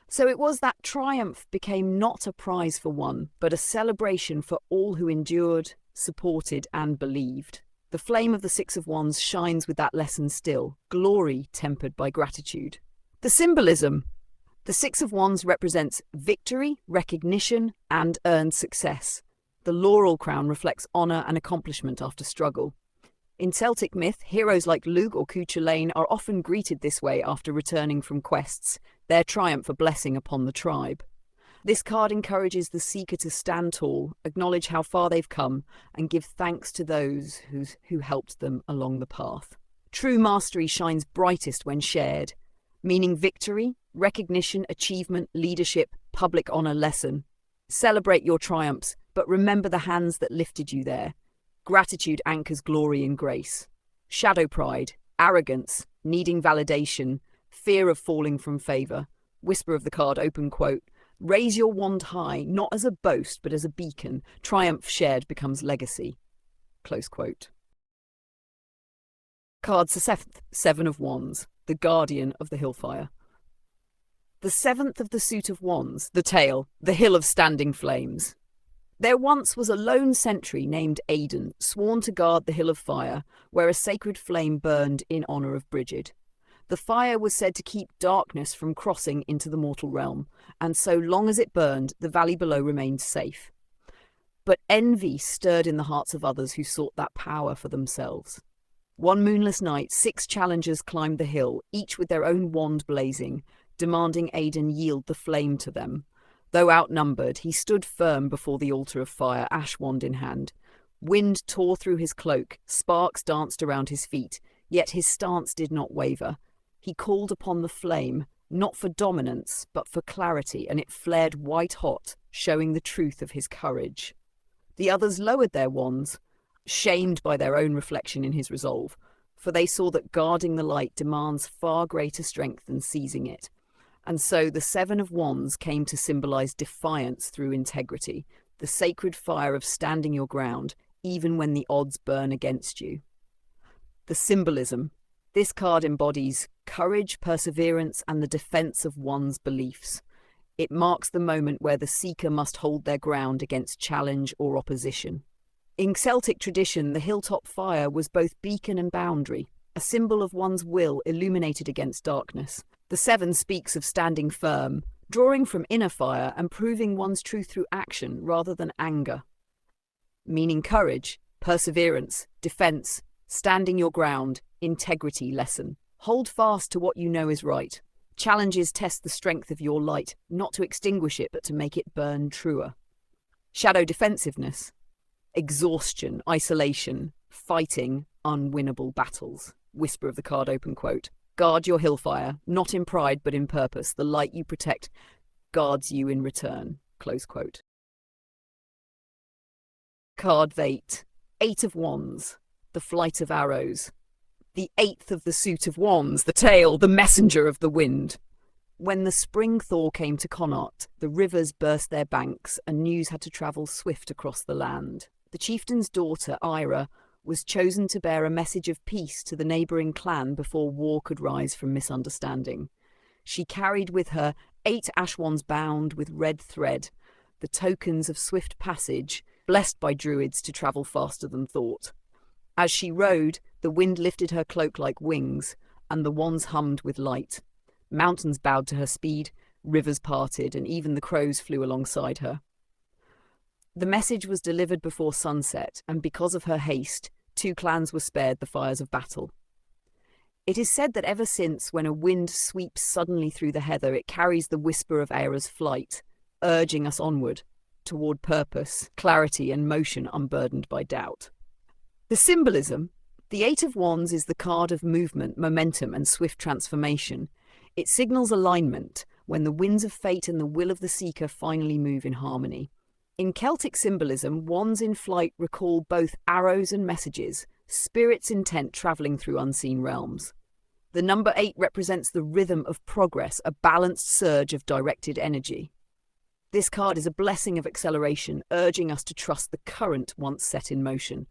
So it was that triumph became not a prize for one, but a celebration for all who endured, supported, and believed. The flame of the Six of Wands shines with that lesson still, glory tempered by gratitude. The symbolism. The Six of Wands represents victory, recognition, and earned success. The laurel crown reflects honour and accomplishment after struggle. In Celtic myth, heroes like Lugh or Cuchulainn are often greeted this way after returning from quests, their triumph a blessing upon the tribe. This card encourages the seeker to stand tall, acknowledge how far they've come, and give thanks to those who helped them along the path. True mastery shines brightest when shared, meaning victory, recognition, achievement, leadership, public honour lesson. Celebrate your triumphs, but remember the hands that lifted you there. Gratitude anchors glory in grace. Shadow pride, arrogance, needing validation, fear of falling from favour. Whisper of the card, open quote, raise your wand high, not as a boast, but as a beacon. Triumph shared becomes legacy. Close quote. Cards the seventh, Seven of Wands, the guardian of the hillfire. The seventh of the suit of wands, the tail, the hill of standing flames. There once was a lone sentry named Heathen, sworn to guard the hill of fire, where a sacred flame burned in honour of Brigid. The fire was said to keep darkness from crossing into the mortal realm, and so long as it burned, the valley below remained safe. But envy stirred in the hearts of others who sought that power for themselves. One moonless night, 6 challengers climbed the hill, each with their own wand blazing, demanding Heathen yield the flame to them. Though outnumbered, he stood firm before the altar of fire, ash wand in hand. Wind tore through his cloak, sparks danced around his feet, yet his stance did not waver. He called upon the flame, not for dominance, but for clarity, and it flared white-hot, showing the truth of his courage. The others lowered their wands, shamed by their own reflection in his resolve, for they saw that guarding the light demands far greater strength than seizing it. And so the Seven of Wands came to symbolize defiance through integrity, the sacred fire of standing your ground, even when the odds burn against you. The symbolism. This card embodies courage, perseverance, and the defense of one's beliefs. It marks the moment where the seeker must hold their ground against challenge or opposition. In Celtic tradition, the hilltop fire was both beacon and boundary, a symbol of one's will illuminated against darkness. The Seven speaks of standing firm, drawing from inner fire and proving one's truth through action rather than anger. Meaning courage, perseverance, defense, standing your ground, integrity lesson. Hold fast to what you know is right. Challenges test the strength of your light, not to extinguish it, but to make it burn truer. Shadow defensiveness. Exhaustion, isolation, fighting unwinnable battles. Whisper of the card, open quote. Guard your hillfire, not in pride but in purpose. The light you protect guards you in return. Close quote. Card 8. 8 of Wands, the flight of arrows. The 8th of the suit of wands, the tail, the messenger of the wind. When the spring thaw came to Connaught, the rivers burst their banks and news had to travel swift across the land. The chieftain's daughter, Ira, was chosen to bear a message of peace to the neighbouring clan before war could rise from misunderstanding. She carried with her 8 ash wands bound with red thread, the tokens of swift passage, blessed by druids to travel faster than thought. As she rode, the wind lifted her cloak like wings, and the wands hummed with light. Mountains bowed to her speed, rivers parted, and even the crows flew alongside her. The message was delivered before sunset, and because of her haste, 2 clans were spared the fires of battle. It is said that ever since, when a wind sweeps suddenly through the heather, it carries the whisper of Aira's flight, urging us onward, toward purpose, clarity, and motion unburdened by doubt. The symbolism. The 8 of Wands is the card of movement, momentum, and swift transformation. It signals alignment, when the winds of fate and the will of the seeker finally move in harmony. In Celtic symbolism, wands in flight recall both arrows and messages, spirits intent travelling through unseen realms. The number 8 represents the rhythm of progress, a balanced surge of directed energy. This card is a blessing of acceleration, urging us to trust the current once set in motion.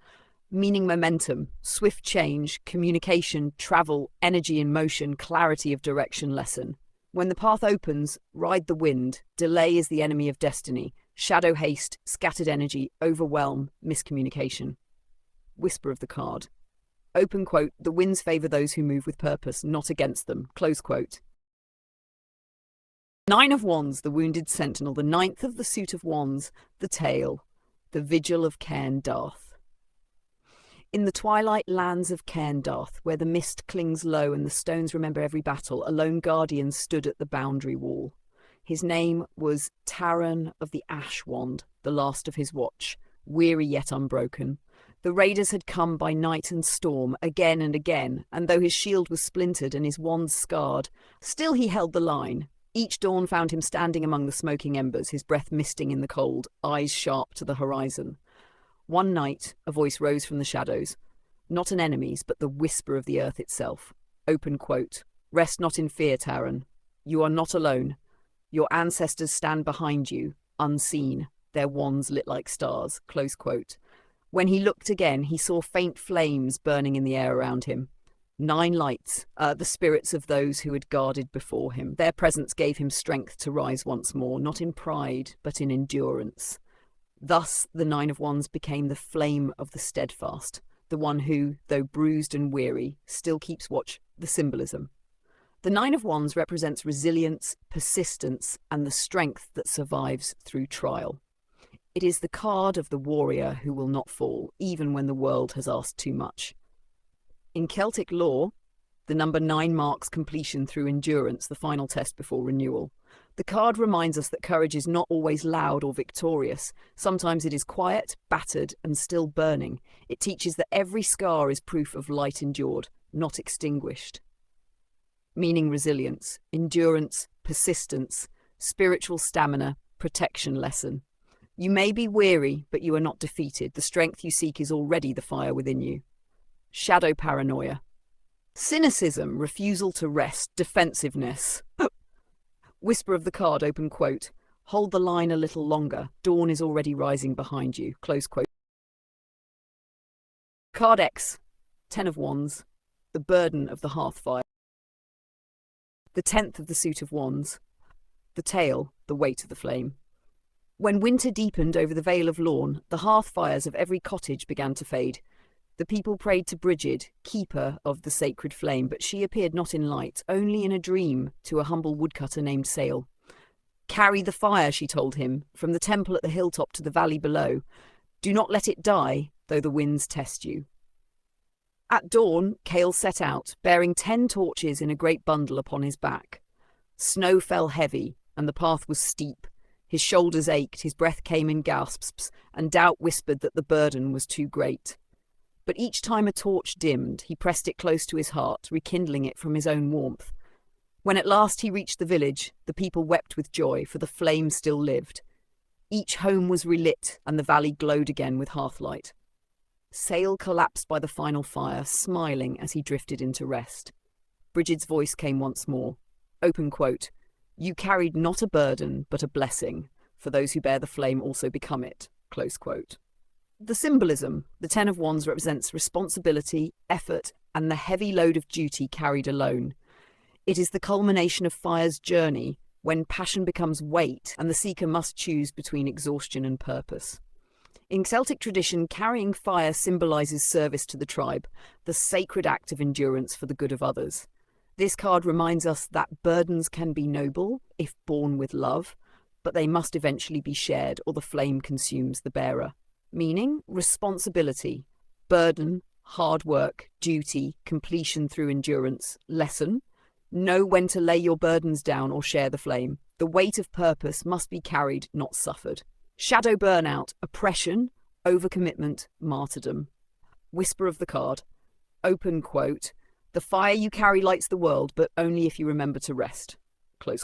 Meaning momentum, swift change, communication, travel, energy in motion, clarity of direction lesson. When the path opens, ride the wind. Delay is the enemy of destiny. Shadow haste, scattered energy, overwhelm, miscommunication. Whisper of the card. Open quote, the winds favour those who move with purpose, not against them. Close quote. 9 of Wands, the wounded sentinel. The 9th of the suit of Wands, the tail. The vigil of Cairn Darth. In the twilight lands of Cairn Darth, where the mist clings low and the stones remember every battle, a lone guardian stood at the boundary wall. His name was Taran of the Ash Wand, the last of his watch, weary yet unbroken. The raiders had come by night and storm, again and again, and though his shield was splintered and his wand scarred, still he held the line. Each dawn found him standing among the smoking embers, his breath misting in the cold, eyes sharp to the horizon. One night, a voice rose from the shadows, not an enemy's, but the whisper of the earth itself. Open quote, rest not in fear, Taran. You are not alone. Your ancestors stand behind you, unseen, their wands lit like stars. Close quote. When he looked again, he saw faint flames burning in the air around him. 9 lights, the spirits of those who had guarded before him. Their presence gave him strength to rise once more, not in pride, but in endurance. Thus, the 9 of Wands became the flame of the steadfast, the one who, though bruised and weary, still keeps watch. The symbolism. The 9 of Wands represents resilience, persistence, and the strength that survives through trial. It is the card of the warrior who will not fall, even when the world has asked too much. In Celtic lore, the number 9 marks completion through endurance, the final test before renewal. The card reminds us that courage is not always loud or victorious. Sometimes it is quiet, battered, and still burning. It teaches that every scar is proof of light endured, not extinguished. Meaning resilience, endurance, persistence, spiritual stamina, protection lesson. You may be weary, but you are not defeated. The strength you seek is already the fire within you. Shadow paranoia. Cynicism, refusal to rest, defensiveness. Whisper of the card, open quote. Hold the line a little longer. Dawn is already rising behind you. Close quote. Card X. 10 of Wands. The burden of the hearth fire. The 10th of the suit of Wands. The tail, the weight of the flame. When winter deepened over the Vale of Lorn, the hearth fires of every cottage began to fade. The people prayed to Brigid, keeper of the sacred flame, but she appeared not in light, only in a dream to a humble woodcutter named Sale. Carry the fire, she told him, from the temple at the hilltop to the valley below. Do not let it die, though the winds test you. At dawn, Cale set out, bearing 10 torches in a great bundle upon his back. Snow fell heavy, and the path was steep. His shoulders ached, his breath came in gasps, and doubt whispered that the burden was too great. But each time a torch dimmed, he pressed it close to his heart, rekindling it from his own warmth. When at last he reached the village, the people wept with joy, for the flame still lived. Each home was relit, and the valley glowed again with hearthlight. Sale collapsed by the final fire, smiling as he drifted into rest. Brigid's voice came once more. Open quote. You carried not a burden, but a blessing. For those who bear the flame also become it. Close quote. The symbolism. The 10 of Wands represents responsibility, effort, and the heavy load of duty carried alone. It is the culmination of fire's journey, when passion becomes weight and the seeker must choose between exhaustion and purpose. In Celtic tradition, carrying fire symbolizes service to the tribe, the sacred act of endurance for the good of others. This card reminds us that burdens can be noble if borne with love, but they must eventually be shared or the flame consumes the bearer. Meaning, responsibility, burden, hard work, duty, completion through endurance, lesson. Know when to lay your burdens down or share the flame. The weight of purpose must be carried, not suffered. Shadow burnout, oppression, overcommitment, martyrdom. Whisper of the card. Open quote. The fire you carry lights the world, but only if you remember to rest. Close